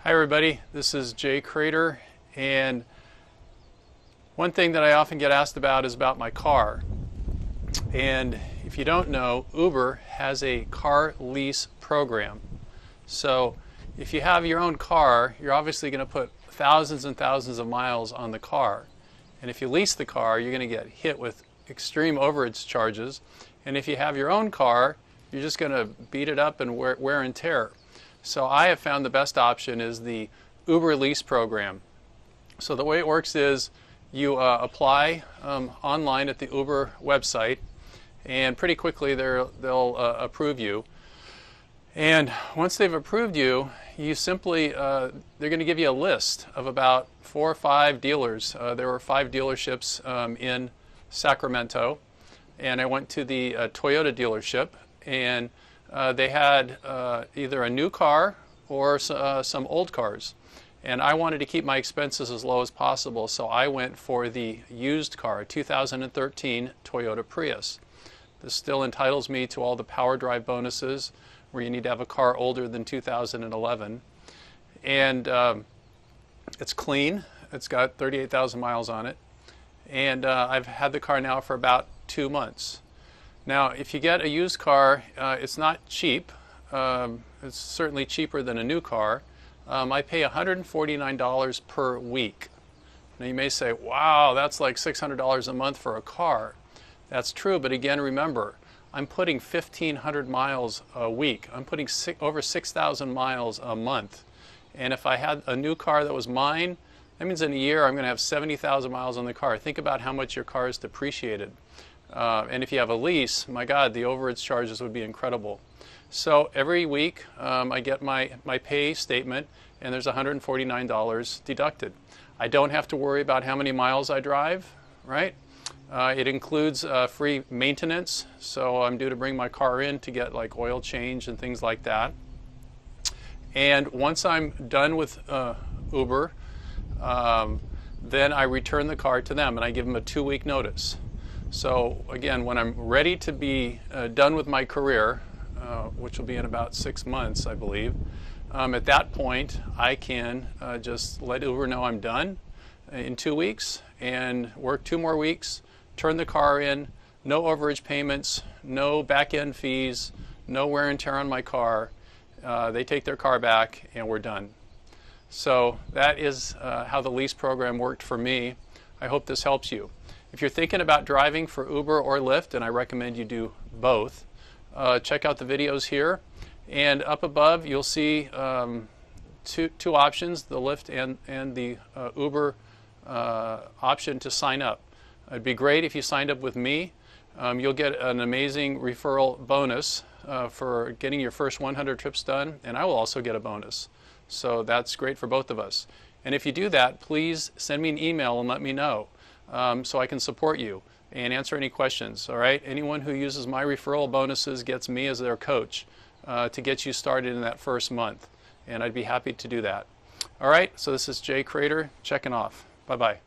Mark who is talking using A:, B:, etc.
A: Hi everybody, this is Jay Crater, and one thing that I often get asked about is about my car. And if you don't know, Uber has a car lease program. So if you have your own car, you're obviously going to put thousands and thousands of miles on the car. And if you lease the car, you're going to get hit with extreme overage charges. And if you have your own car, you're just going to beat it up and wear and tear. So I have found the best option is the Uber lease program. So the way it works is you apply online at the Uber website, and pretty quickly they'll approve you. And once they've approved you, you simply they're going to give you a list of about 4 or 5 dealers. There were 5 dealerships in Sacramento, and I went to the Toyota dealership, and they had either a new car or some old cars. And I wanted to keep my expenses as low as possible, so I went for the used car, 2013 Toyota Prius. This still entitles me to all the power drive bonuses, where you need to have a car older than 2011. And it's clean. It's got 38,000 miles on it. And I've had the car now for about 2 months. Now, if you get a used car, it's not cheap. It's certainly cheaper than a new car. I pay $149 per week. Now you may say, wow, that's like $600 a month for a car. That's true, but again, remember, I'm putting 1,500 miles a week. I'm putting over 6,000 miles a month. And if I had a new car that was mine, that means in a year I'm going to have 70,000 miles on the car. Think about how much your car is depreciated. And if you have a lease, my God, the overage charges would be incredible. So every week I get my pay statement, and there's $149 deducted. I don't have to worry about how many miles I drive, right? It includes free maintenance, so I'm due to bring my car in to get like oil change and things like that. And once I'm done with Uber, then I return the car to them, and I give them a 2-week notice. So again, when I'm ready to be done with my career, which will be in about 6 months, I believe, at that point I can just let Uber know I'm done in 2 weeks and work 2 more weeks, turn the car in, no overage payments, no back-end fees, no wear and tear on my car. They take their car back and we're done. So that is how the lease program worked for me. I hope this helps you. If you're thinking about driving for Uber or Lyft, and I recommend you do both, check out the videos here. And up above you'll see two options, the Lyft and the Uber option to sign up. It'd be great if you signed up with me. You'll get an amazing referral bonus for getting your first 100 trips done, and I will also get a bonus. So that's great for both of us. And if you do that, please send me an email and let me know so I can support you and answer any questions. All right? Anyone who uses my referral bonuses gets me as their coach to get you started in that first month, and I'd be happy to do that. All right? So this is Jay Crater checking off. Bye-bye.